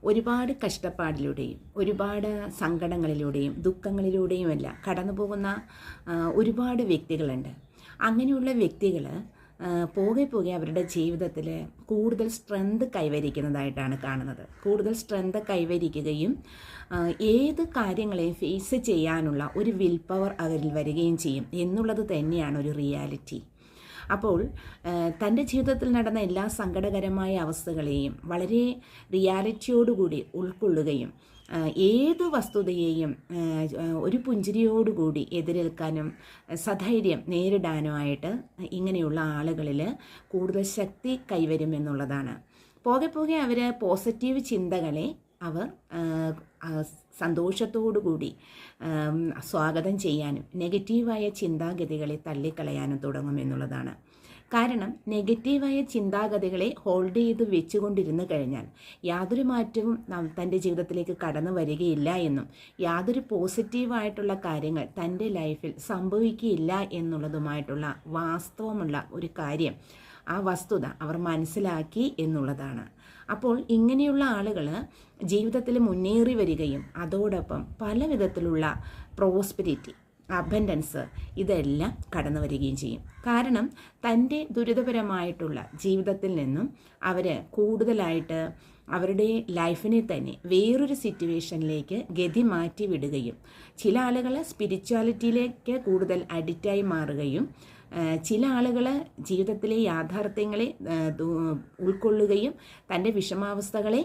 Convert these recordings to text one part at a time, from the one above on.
ഒരുപാട് കഷ്ടപ്പാടിലൂടെയും ഒരുപാട് സങ്കടങ്ങളിലൂടെയും ദുഃഖങ്ങളിലൂടെയുമെല്ലാം കടന്നു പോകുന്ന ഒരുപാട് വ്യക്തികളുണ്ട്. അങ്ങനെയുള്ള വ്യക്തികൾ പോകെ പോകെ അവരുടെ ജീവിതത്തിൽ കൂടുതൽ സ്ട്രെങ്ത് കൈവരിക്കുന്നതായിട്ടാണ് കാണുന്നത്. കൂടുതൽ സ്ട്രെങ്ത് കൈവരിക്കുകയും ഏത് കാര്യങ്ങളെയും ഫേസ് ചെയ്യാനുള്ള ഒരു വിൽ പവർ അവരിൽ വരികയും ചെയ്യും എന്നുള്ളത് തന്നെയാണ് ഒരു റിയാലിറ്റി. അപ്പോൾ തൻ്റെ ജീവിതത്തിൽ നടന്ന എല്ലാ സങ്കടകരമായ അവസ്ഥകളെയും വളരെ റിയാലിറ്റിയോടുകൂടി ഉൾക്കൊള്ളുകയും ഏതു വസ്തുതയെയും ഒരു പുഞ്ചിരിയോടുകൂടി എതിരേൽക്കാനും സധൈര്യം നേരിടാനുമായിട്ട് ഇങ്ങനെയുള്ള ആളുകളിൽ കൂടുതൽ ശക്തി കൈവരുമെന്നുള്ളതാണ്. പോകെ പോകെ അവർ പോസിറ്റീവ് ചിന്തകളെ അവർ സന്തോഷത്തോടുകൂടി സ്വാഗതം ചെയ്യാനും നെഗറ്റീവായ ചിന്താഗതികളെ തള്ളിക്കളയാനും തുടങ്ങുമെന്നുള്ളതാണ്. കാരണം നെഗറ്റീവായ ചിന്താഗതികളെ ഹോൾഡ് ചെയ്ത് വെച്ചുകൊണ്ടിരുന്നു കഴിഞ്ഞാൽ യാതൊരു മാറ്റവും തൻ്റെ ജീവിതത്തിലേക്ക് കടന്നു വരികയില്ല എന്നും യാതൊരു പോസിറ്റീവായിട്ടുള്ള കാര്യങ്ങൾ തൻ്റെ ലൈഫിൽ സംഭവിക്കുകയില്ല എന്നുള്ളതുമായിട്ടുള്ള വാസ്തവമുള്ള ഒരു കാര്യം, ആ വസ്തുത അവർ മനസ്സിലാക്കി എന്നുള്ളതാണ്. അപ്പോൾ ഇങ്ങനെയുള്ള ആളുകൾ ജീവിതത്തിൽ മുന്നേറി വരികയും അതോടൊപ്പം പല വിധത്തിലുള്ള പ്രോസ്പെരിറ്റി, അബൻഡൻസ് ഇതെല്ലാം കടന്നു വരികയും ചെയ്യും. കാരണം തൻ്റെ ദുരിതപരമായിട്ടുള്ള ജീവിതത്തിൽ നിന്നും അവർ കൂടുതലായിട്ട് അവരുടെ ലൈഫിനെ തന്നെ വേറൊരു സിറ്റുവേഷനിലേക്ക് ഗതി മാറ്റി വിടുകയും ചില ആളുകൾ സ്പിരിച്വാലിറ്റിയിലേക്ക് കൂടുതൽ അഡിക്റ്റായി മാറുകയും ചില ആളുകൾ ജീവിതത്തിലെ യാഥാർത്ഥ്യങ്ങളെ ഉൾക്കൊള്ളുകയും തൻ്റെ വിഷമാവസ്ഥകളെ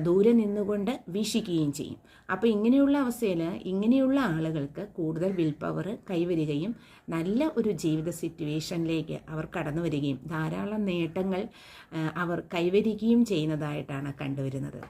ദൂരെ നിന്നുകൊണ്ട് വീക്ഷിക്കുകയും ചെയ്യും. അപ്പോൾ ഇങ്ങനെയുള്ള അവസ്ഥയിൽ ഇങ്ങനെയുള്ള ആളുകൾക്ക് കൂടുതൽ വിൽ പവർ കൈവരികയും നല്ല ഒരു ജീവിത സിറ്റുവേഷനിലേക്ക് അവർ കടന്നു വരികയും ധാരാളം നേട്ടങ്ങൾ അവർ കൈവരിക്കുകയും ചെയ്യുന്നതായിട്ടാണ് കണ്ടുവരുന്നത്.